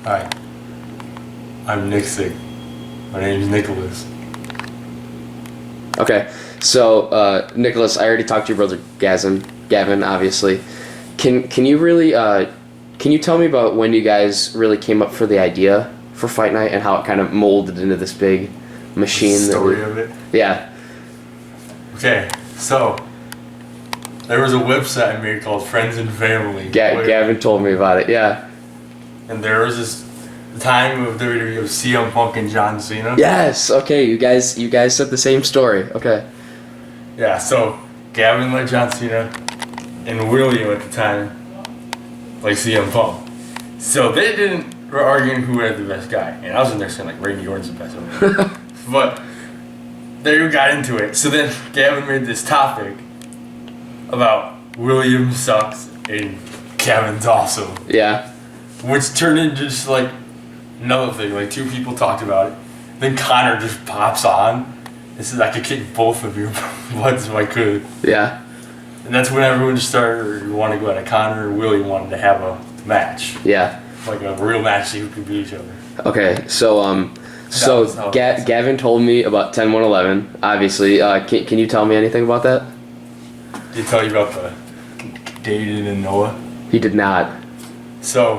Hi, I'm Nicsick. My name's Nicholas. Okay, so Nicholas, I already talked to your brother Gavin, obviously. Can you really can you tell me about when you guys really came up for the idea for Fight Night and how it kind of molded into this big machine? The story of it? Yeah. Okay, so there was a website I made called Friends and Family. Gavin told me about it. Yeah. And there was this time of WWE of CM Punk and John Cena. Yes. Okay. You guys said the same story. Okay. Yeah. So Gavin liked John Cena, and William at the time liked CM Punk. So they were arguing who had the best guy, and I was in there saying like Randy Orton's the best one. But they got into it. So then Gavin made this topic about William sucks and Gavin's awesome. Yeah. Which turned into just like another thing. Like two people talked about it. Then Connor just pops on and says, I could kick both of your butts if I could. Yeah. And that's when everyone just started wanting to go at Connor and Willie wanted to have a match. Yeah. Like a real match, see who could beat each other. Okay. So Gavin told me about 10, 1, 11. Obviously, can you tell me anything about that? Did he tell you about the David and Noah? He did not. So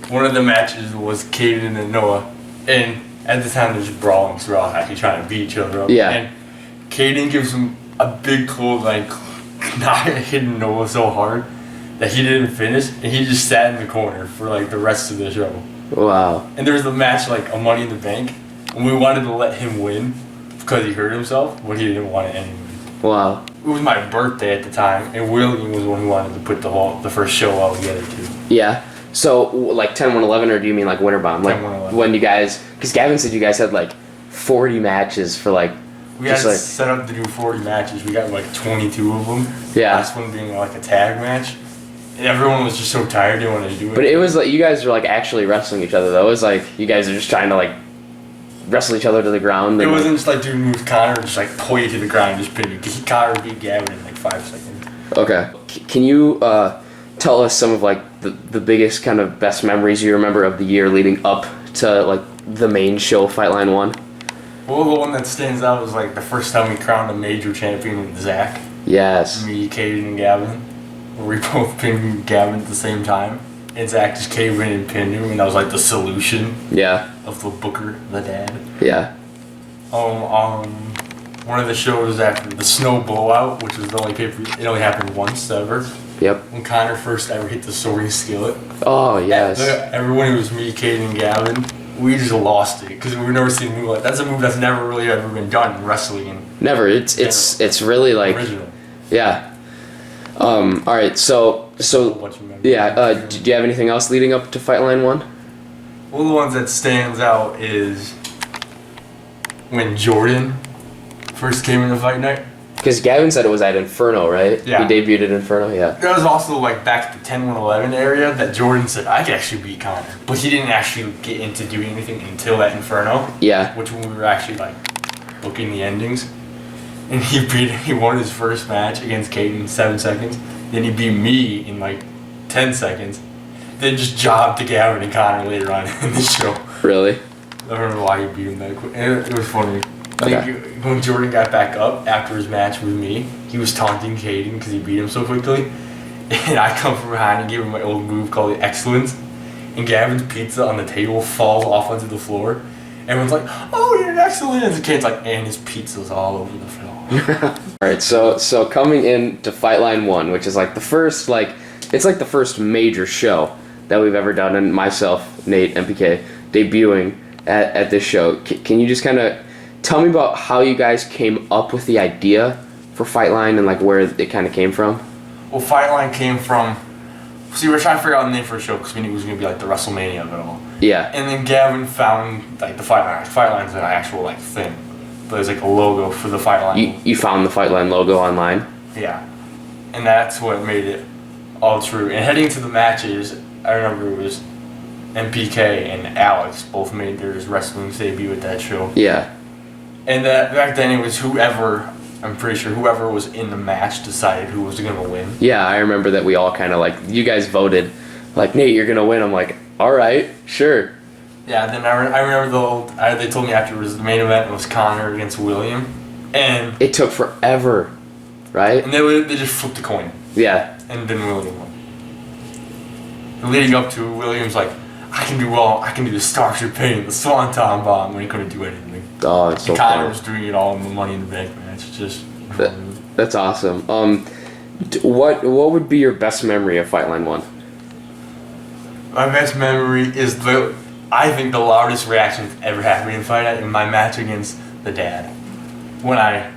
one of the matches was Caden and Noah, and at the time there's brawling throughout, actually trying to beat each other up. Yeah. And Caden gives him a big clothesline, hitting Noah so hard that he didn't finish, and he just sat in the corner for like the rest of the show. Wow. And there was a match like a Money in the Bank, and we wanted to let him win because he hurt himself, but he didn't want it anyway. Wow. It was my birthday at the time, and William was the one who wanted to put the first show all together too. Yeah. So, like 10, 1, 11, or do you mean like Winter Bomb? Like 10, 1, 11. when you guys, because Gavin said you guys had like 40 matches for like. We had set up to do 40 matches. We got like 22 of them. Yeah. Last one being like a tag match. And everyone was just so tired they wanted to do it. But it was like you guys were like actually wrestling each other though. It was like you guys are just trying to like wrestle each other to the ground. It And, wasn't just like doing moves Connor, just like pull you to the ground and just pin you. Connor beat Gavin in like 5 seconds. Okay. Can you tell us some of like the biggest kind of best memories you remember of the year leading up to like the main show, Fightline 1? Well, the one that stands out was like the first time we crowned a major champion with Zach. Yes. Me, Caden, and Gavin. We both pinned Gavin at the same time. And Zach just came in and pinned him, and that was like the solution Yeah. of the Booker, the dad. Yeah. One of the shows after the Snow Blowout, which was the only paper, it only happened once ever. Yep. When Connor first ever hit the soaring skillet. Oh yes. Everyone, it was me, Caden, and Gavin. We just lost it because we've never seen a move like that. That's a move that's never really ever been done in wrestling. Never. It's really like original. Yeah. All right. So yeah. Did you have anything else leading up to Fightline 1? One of the ones that stands out is when Jordan first came into Fight Night. Because Gavin said it was at Inferno, right? Yeah. He debuted at Inferno, yeah. That was also like back at the 10, 1, 11 area that Jordan said, I could actually beat Connor. But he didn't actually get into doing anything until that Inferno. Yeah. Which when we were actually like booking the endings. And he won his first match against Caden in 7 seconds. Then he beat me in like 10 seconds. Then just jobbed to Gavin and Connor later on in the show. Really? I don't know why he beat him that quick. And it was funny. Okay. I think when Jordan got back up after his match with me, he was taunting Caden because he beat him so quickly. And I come from behind and give him my old move called the Excellence. And Gavin's pizza on the table falls off onto the floor. Everyone's like, oh, you're an Excellence. And the kid's like, and his pizza's all over the floor. Alright, so coming in to Fightline 1, which is like the first, it's like the first major show that we've ever done, and myself, Nate, MPK, debuting at this show. Can you just kind of tell me about how you guys came up with the idea for Fightline and like where it kind of came from? Well, Fightline came from, see, we were trying to figure out a name for a show because we knew it was going to be like the WrestleMania of it all. Yeah. And then Gavin found like the Fightline. Fightline's an actual like thing. But there's like a logo for the Fightline. You found the Fightline logo online? Yeah. And that's what made it all true. And heading to the matches, I remember it was MPK and Alex both made their wrestling debut at that show. Yeah. And that back then it was whoever, I'm pretty sure whoever was in the match decided who was going to win. Yeah, I remember that we all kind of like, you guys voted, like, Nate, you're going to win. I'm like, All right, sure. Yeah, then I remember they told me afterwards the main event was Connor against William, and It took forever, right? they just flipped the coin, Yeah. and then William won. And leading up to William's like, I can do the Starship Pain, the Swanton Bomb, when he couldn't do anything. Oh, it's so and Connor fun. was doing it all in the Money in the Bank match. Just That's awesome. What would be your best memory of Fight Line 1? My best memory is I think the loudest reaction that's ever happened in Fight Night in my match against the dad. When I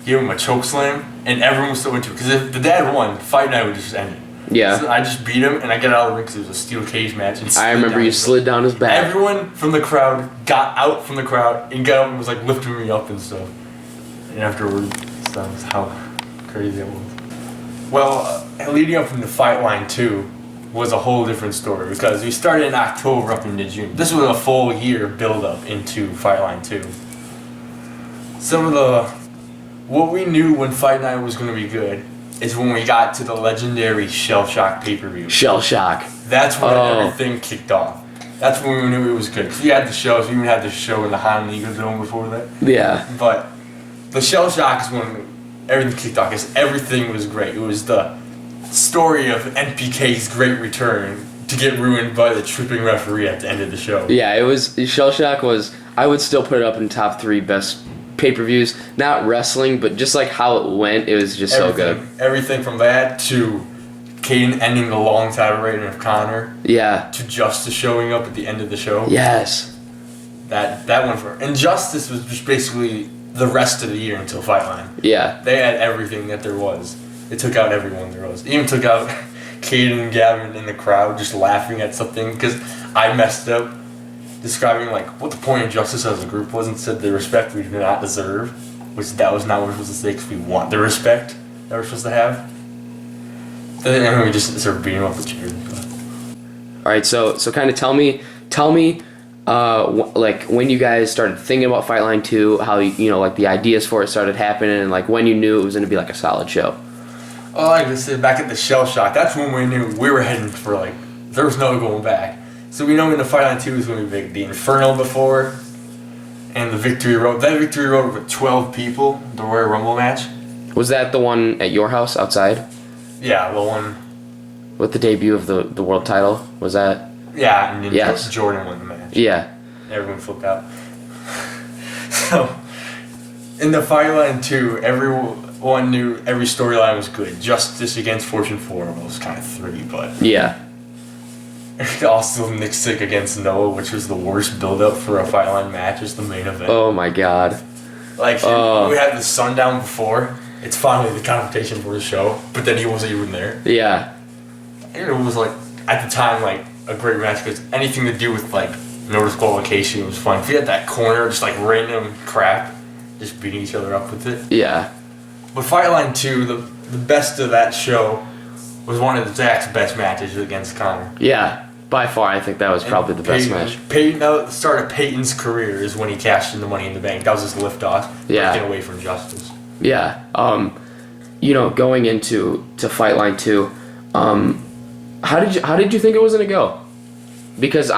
gave him a choke slam, and everyone was so into it. Because if the dad won, Fight Night would just end it. Yeah. So I just beat him, and I get out of the ring because it was a steel cage match. And I remember you slid down his back. Everyone from the crowd got out from the crowd and got up and was like lifting me up and stuff. And afterwards, that was how crazy it was. Well, leading up from the Fight Line 2 was a whole different story because we started in October up into June. This was a full year build up into Fight Line 2. What we knew when Fight Night was going to be good is when we got to the legendary Shell Shock pay-per-view. Shell Shock. That's when everything kicked off. That's when we knew it was good. 'Cause we had the shows. We even had the show in the Honolulu Dome before that. Yeah. But the Shell Shock is when everything kicked off because everything was great. It was the story of NPK's great return to get ruined by the tripping referee at the end of the show. Yeah, it was Shell Shock was. I would still put it up in top 3 best pay-per-views. Not wrestling, but just like how it went, it was just so good. Everything from that to Caden ending the long title reign of Connor. Yeah. To Justice showing up at the end of the show. Yes. That one for and Justice was just basically the rest of the year until Fight Line. Yeah. They had everything that there was. It took out everyone there was. It even took out Caden and Gavin in the crowd just laughing at something because I messed up describing like what the point of Justice as a group was and said the respect we do not deserve, which that was not what we're supposed to say because we want the respect that we're supposed to have. Then we just started beating up the cheers. All right, so kind of tell me, like when you guys started thinking about Fight Line 2, how like the ideas for it started happening, and like when you knew it was going to be like a solid show. Oh, like I said, back at the Shell Shock, that's when we knew we were heading for like there was no going back. So we know when the Fight Line 2 was going to be big. The Inferno before, and the Victory Road. That Victory Road with 12 people, the Royal Rumble match. Was that the one at your house outside? Yeah, the one. With the debut of the world title, was that? Yeah, and then Yes. Jordan won the match. Yeah. Everyone flipped out. So, in the Fight Line 2, everyone knew every storyline was good. Justice against Fortune 4 was kind of 3, but... Yeah. Also, Nicsick against Noah, which was the worst build-up for a Fight Line match, is the main event. Oh my god. Like, we had the Sundown before. It's finally the confrontation for the show, but then he wasn't even there. Yeah. And it was, like, at the time, like, a great match, because anything to do with, like, no disqualification was fun. If you had that corner, just, like, random crap, just beating each other up with it. Yeah. But Fight Line 2, the best of that show, was one of Zach's best matches against Connor. Yeah. By far, I think that was probably the best match. The start of Peyton's career is when he cashed in the Money in the Bank. That was his liftoff. Yeah. Breaking away from Justice. Yeah. Going into Fight Line 2, how did you think it was gonna go? Because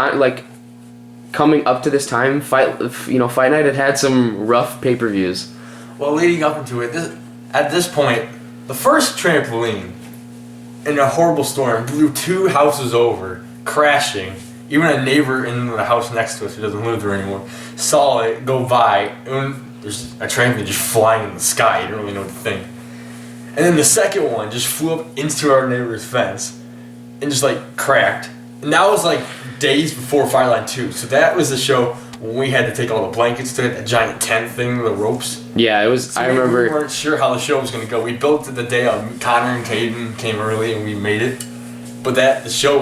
coming up to this time, Fight Night had some rough pay-per-views. Well, leading up into it, at this point, the first trampoline in a horrible storm blew 2 houses over, crashing. Even a neighbor in the house next to us who doesn't live there anymore saw it go by, and there's a trampoline just flying in the sky. You don't really know what to think. And then the second one just flew up into our neighbor's fence and just like cracked. And that was like days before Fight Line 2. So that was the show when we had to take all the blankets to that giant tent thing, the ropes. Yeah, it was. So I remember. We weren't sure how the show was going to go. We built it the day Connor and Caden came early and we made it. But the show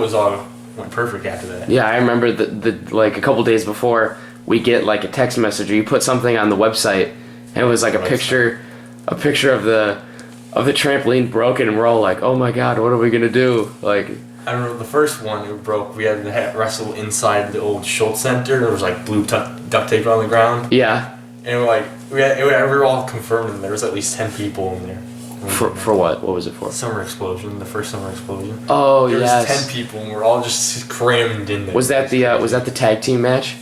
went perfect after that. Yeah, I remember the like a couple days before we get like a text message or you put something on the website and it was like a picture of the trampoline broken and we're all like, oh my god, what are we gonna do? Like, I remember the first one it broke. We had to wrestle inside the old Schultz Center. There was like blue duct tape on the ground. Yeah. And we were all confirmed and there was at least 10 people in there. For what? What was it for? Summer Explosion, the first Summer Explosion. Oh, there yes. was 10 people, and we're all just crammed in there. Was that the tag team match?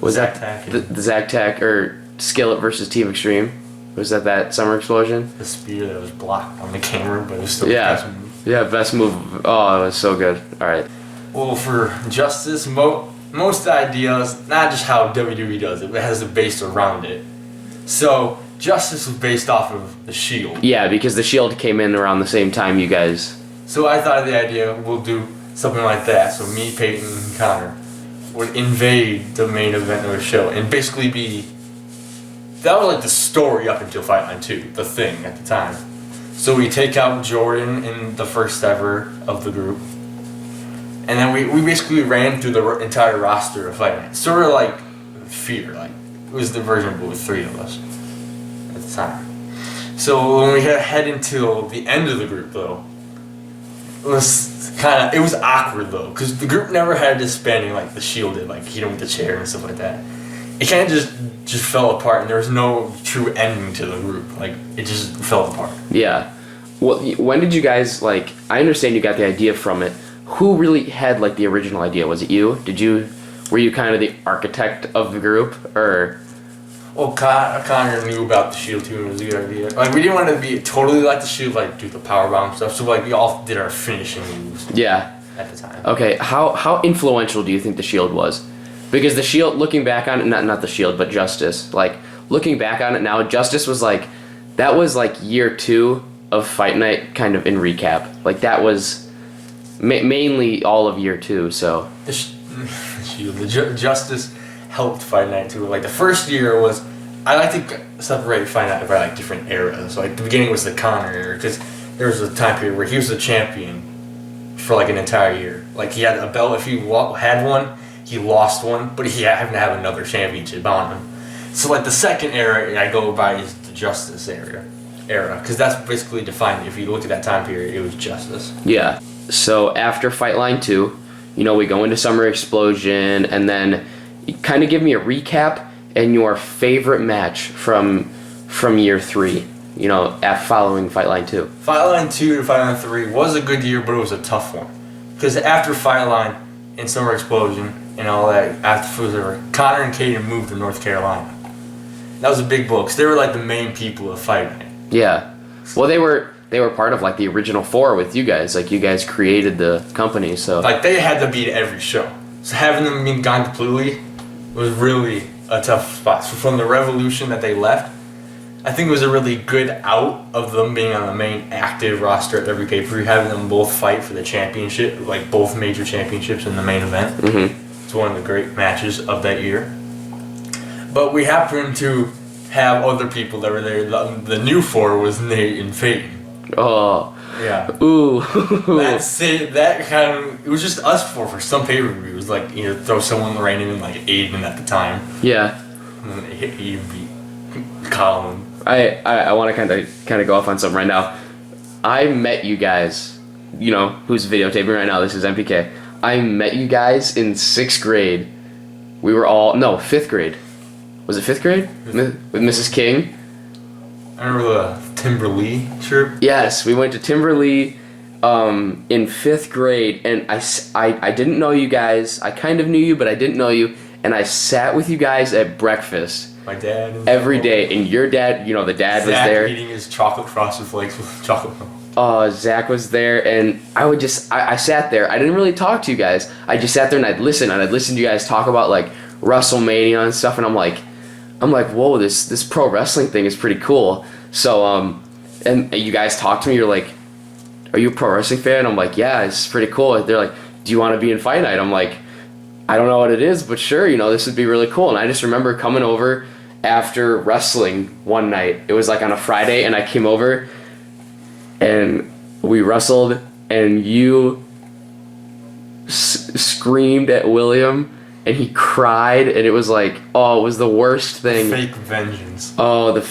Was Zack that Tack the Zack Tack or Skillet versus Team Extreme? Was that Summer Explosion? The spear that was blocked on the camera, but it was still Yeah. Yeah, best move. Oh, it was so good. All right. Well, for Justice, most ideas, not just how WWE does it, but it has a base around it. So, Justice was based off of the Shield. Yeah, because the Shield came in around the same time you guys. So I thought of the idea, we'll do something like that. So me, Peyton, and Connor would invade the main event of the show and basically be... That was like the story up until Fight Night 2, the thing at the time. So we take out Jordan in the first ever of the group. And then we basically ran through the entire roster of Fight Night. Sort of like Fear, like it was the version with 3 of us at the time. So when we head into the end of the group though, it was awkward though, because the group never had disbanding like the Shield did, like with the chair and stuff like that. It kind of just fell apart, and there was no true ending to the group. Like it just fell apart. Yeah. Well, when did you guys I understand you got the idea from it. Who really had like the original idea? Was it you? Were you kind of the architect of the group, or? Well, Connor knew about the Shield too, and it was a good idea. Like we didn't want to be totally like the Shield, like do the powerbomb stuff. So like we all did our finishing moves. Yeah. At the time. Okay. How influential do you think the Shield was? Because the Shield, looking back on it, not the Shield, but Justice. Like looking back on it now, Justice was that was like year 2 of Fight Night, kind of in recap. Like that was mainly all of year 2. So the Justice helped Fight Night too. Like the first year was, I like to separate Fight Night by like different eras. So like the beginning was the Connor era, because there was a time period where he was the champion for like an entire year. Like he had a belt. If he had one, he lost one, but he happened to have another championship on him. So like the second era I go by is the Justice era, because that's basically defined. If you look at that time period, it was Justice. Yeah. So after Fight Line 2, we go into Summer Explosion, and then you kind of give me a recap and your favorite match from year 3. Following Fight Line 2. Fight Line 2 to Fight Line 3 was a good year, but it was a tough one, because after Fight Line and Summer Explosion and all that, after Connor and Caden moved to North Carolina. That was a big blow, because they were like the main people of Fight Night. Yeah. Well, they were part of like the original 4 with you guys. Like you guys created the company, so like they had to be at every show. So having them being gone completely was really a tough spot. So from the Revolution that they left, I think it was a really good out of them being on the main active roster at every pay-per-view, having them both fight for the championship, like both major championships in the main event. Mm-hmm. It's one of the great matches of that year. But we happened to have other people that were there. The new 4 was Nate and Peyton. Oh. Yeah. Ooh. That kind of, it was just us 4 for some pay-per-view. It was like, throw someone random in, like Aiden at the time. Yeah. And then he beat Colin. I want to kind of go off on something right now. I met you guys, who's videotaping right now. This is MPK. I met you guys in 6th grade. We were all 5th grade. Was it 5th grade with Mrs. King? I remember the Timberlee trip. Yes, we went to Timberlee in 5th grade, and I didn't know you guys. I kind of knew you, but I didn't know you, and I sat with you guys at breakfast. My dad. Every day, and your dad, the dad Zach was there. Eating his chocolate frosted flakes with chocolate milk. Zach was there, and I sat there. I didn't really talk to you guys. I just sat there and I'd listen to you guys talk about like WrestleMania and stuff, and I'm like, whoa, this pro wrestling thing is pretty cool. So and you guys talked to me. You're like, are you a pro wrestling fan? I'm like, yeah, it's pretty cool. They're like, do you want to be in Fight Night? I'm like, I don't know what it is, but sure, this would be really cool. And I just remember coming over after wrestling one night. It was like on a Friday, and I came over and we wrestled, and you screamed at William, and he cried, and it was like, it was the worst thing. Fake vengeance. Oh, the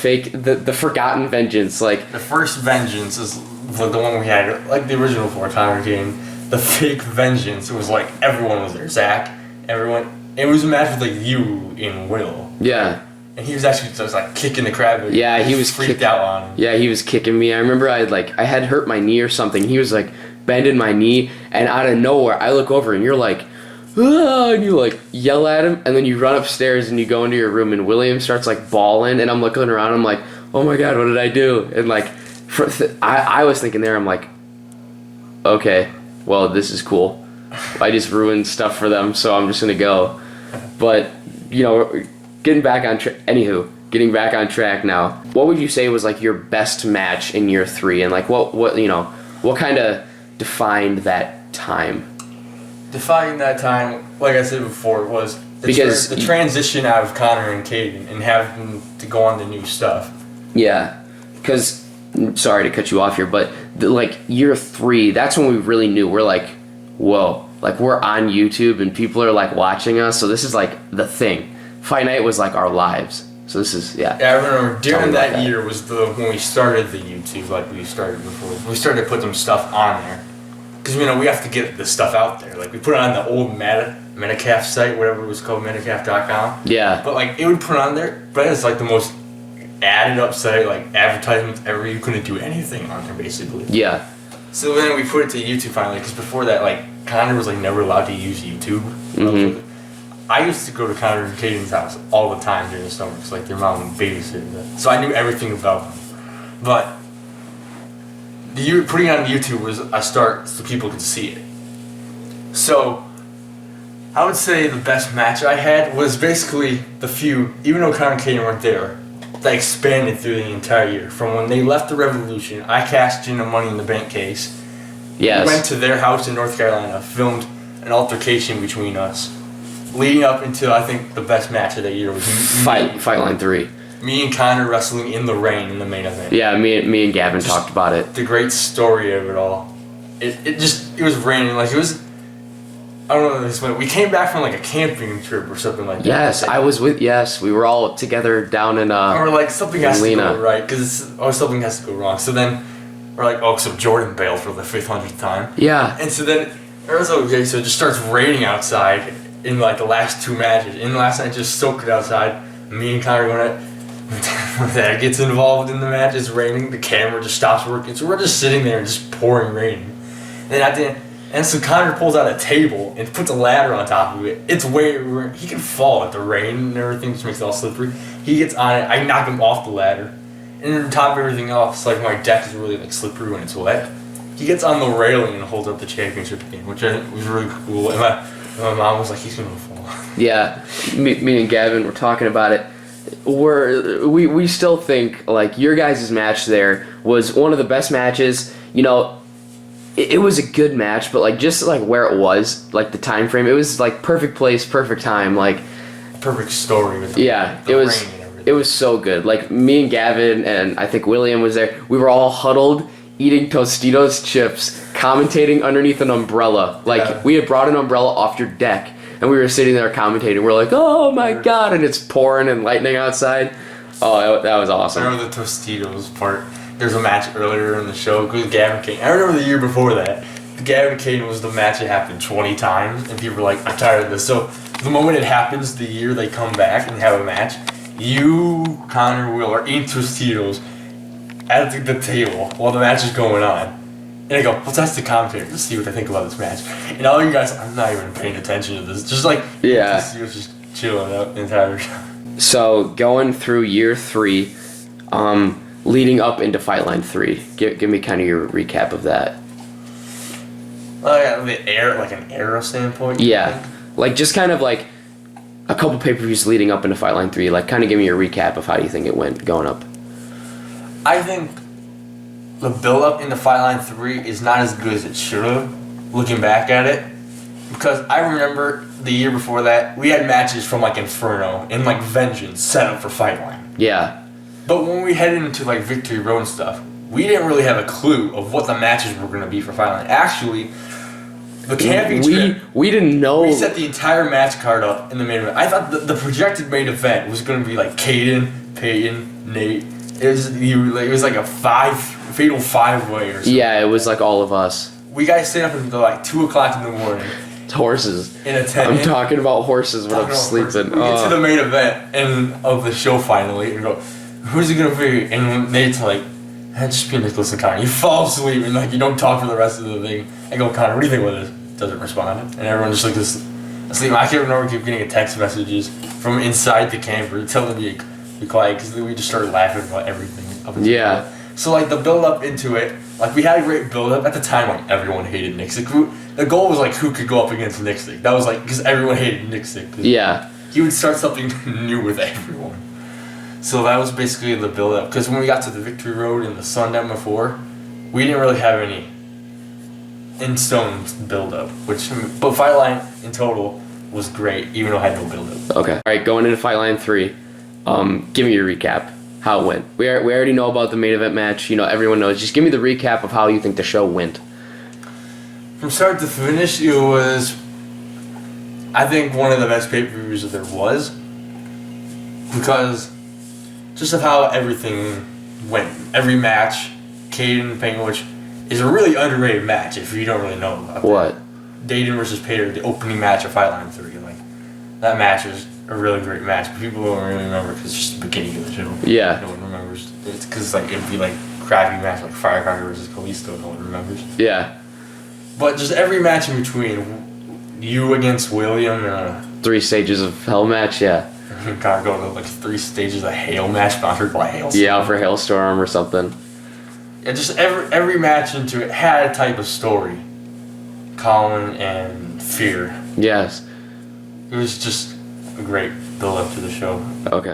forgotten vengeance. Like the first vengeance is the one we had, like the original 4 Connor game. The fake vengeance, it was like everyone was there. Zach, everyone. It was a match with like you and Will. Yeah. and he was actually just like kicking the crap. Yeah, he was freaked out on him. Yeah, he was kicking me. I remember I had hurt my knee or something. He was like bending my knee, and out of nowhere, I look over and you're like, ah, and you like yell at him, and then you run upstairs and you go into your room, and William starts like bawling, and I'm looking around, I'm like, oh my god, what did I do? And like, I was thinking there, I'm like, okay, well, this is cool. I just ruined stuff for them, so I'm just gonna go. But you know, getting back on track now. What would you say was like your best match in year 3, and like what kind of defined that time? Defining that time, like I said before, was the transition out of Connor and Caden and having to go on to new stuff. Yeah, because, sorry to cut you off here, but like year 3, that's when we really knew. We're like, whoa, like we're on YouTube and people are like watching us, so this is like the thing. FightNite was like our lives. So this is, yeah. Yeah, I remember during that year was when we started the YouTube, like we started before. We started to put some stuff on there. Because, you know, we have to get the stuff out there. Like, we put it on the old Metacalf site, whatever it was called, Metacalf.com. Yeah. But, like, it would put on there, but it's, like, the most added up site, like, advertisements ever. You couldn't do anything on there, basically. Yeah. So then we put it to YouTube finally, because before that, like, Connor was, like, never allowed to use YouTube. Mm-hmm. I used to go to Connor and Caden's house all the time during the summer, because, like, their mom would babysit them. So I knew everything about them. But putting it on YouTube was a start so people could see it. So I would say the best match I had was basically the feud, even though Connor and Caden weren't there, that expanded through the entire year. From when they left the Revolution, I cashed in a Money in the Bank case. Yes. We went to their house in North Carolina, filmed an altercation between us, leading up into, I think, the best match of that year was Fightline 3. Me and Connor wrestling in the rain in the main event. Yeah, me and Gavin talked about it. The great story of it all. It was raining, like it was. I don't know this way. We came back from like a camping trip or something like that. Yes, I was with. Yes, we were all together down in. Or like something has to go right or something has to go wrong. So then we're like, oh, so Jordan bailed for the 500th time. Yeah. And so then it was okay. So it just starts raining outside in like the last 2 matches. And last night just soaked it outside. Me and Connor going at. That gets involved in the match. It's raining. The camera just stops working, so we're just sitting there and just pouring rain. And then at the end, and so Connor pulls out a table and puts a ladder on top of it. It's he can fall at the rain and everything, just makes it all slippery. He gets on it. I knock him off the ladder, and on top of everything else, like my deck is really like slippery when it's wet. He gets on the railing and holds up the championship game, which I think was really cool. And my mom was like, "He's gonna fall." Yeah, me and Gavin were talking about it. We still think like your guys' match there was one of the best matches. You know, it was a good match, but like just like where it was, like the time frame, it was like perfect place, perfect time, like perfect story with the rain and everything. It was so good. Like me and Gavin and I think William was there. We were all huddled eating Tostitos chips, commentating underneath an umbrella. Like we had brought an umbrella off your deck. And we were sitting there commentating. We're like, oh my god, and it's pouring and lightning outside. Oh, that was awesome. I remember the Tostitos part. There's a match earlier in the show with Gavin Caden. I remember the year before that. Gavin Caden was the match that happened 20 times, and people were like, I'm tired of this. So the moment it happens, the year they come back and have a match, you, Connor, Will, are eating Tostitos at the table while the match is going on. And I go, let's ask the commentator. Let's see what they think about this match. And all you guys, I'm not even paying attention to this. Just like, yeah, just chilling out the entire time. So going through year 3, leading up into Fightline 3, give me kind of your recap of that. Like an era standpoint. Yeah, like just kind of like a couple pay-per-views leading up into Fightline 3. Like kind of give me your recap of how you think it went going up. I think the build-up into Fightline 3 is not as good as it should have, looking back at it. Because I remember the year before that, we had matches from like Inferno and like Vengeance set up for Fightline. Yeah. But when we headed into like Victory Road and stuff, we didn't really have a clue of what the matches were going to be for Fightline. Actually, the camping trip, we didn't know. We set the entire match card up in the main event. I thought the projected main event was going to be like Caden, Peyton, Nate. It was like a fatal 5-way or something. Yeah, it was like all of us. We guys stayed up until like 2 o'clock in the morning. horses. in a tent. I'm talking about horses when I'm sleeping. We get to the main event of the show finally, and go, who's it gonna be? And Nate's like, just be Nicholas and Connor. You fall asleep and like you don't talk for the rest of the thing. I go, Connor, what do you think about this? Doesn't respond, and everyone just like this asleep. I can't remember keep getting text messages from inside the camper telling me to be quiet because we just started laughing about everything. Yeah. So like the build up into it, like we had a great build up at the time. Like everyone hated Nicsick. The goal was like who could go up against Nicsick. That was like because everyone hated Nicsick. Yeah. He would start something new with everyone. So that was basically the build up. Because when we got to the Victory Road and the Sundown before, we didn't really have any in stone build up. But Fight Line in total was great, even though it had no build up. Okay. All right, going into Fight Line 3, give me your recap. How it went. We already know about the main event match. You know, everyone knows. Just give me the recap of how you think the show went. From start to finish, it was, I think, one of the best pay-per-views that there was. Because just of how everything went. Every match, Caden Penguin, which is a really underrated match if you don't really know about what? Dayton versus Pater, the opening match of Fight Line 3. Like, that match was a really great match, but people don't really remember because it's just the beginning of the show. Yeah. No one remembers. It's because like it'd be like crappy match like Firecracker versus Kalisto. No one remembers. Yeah. But just every match in between, you against William and 3 stages of hell match. Yeah. you gotta go to like 3 stages of Hail match sponsored by Hailstorm. Yeah, for Hailstorm or something. Yeah, just every match into it had a type of story. Colin and Fear. Yes. It was just a great build up to the show. Okay.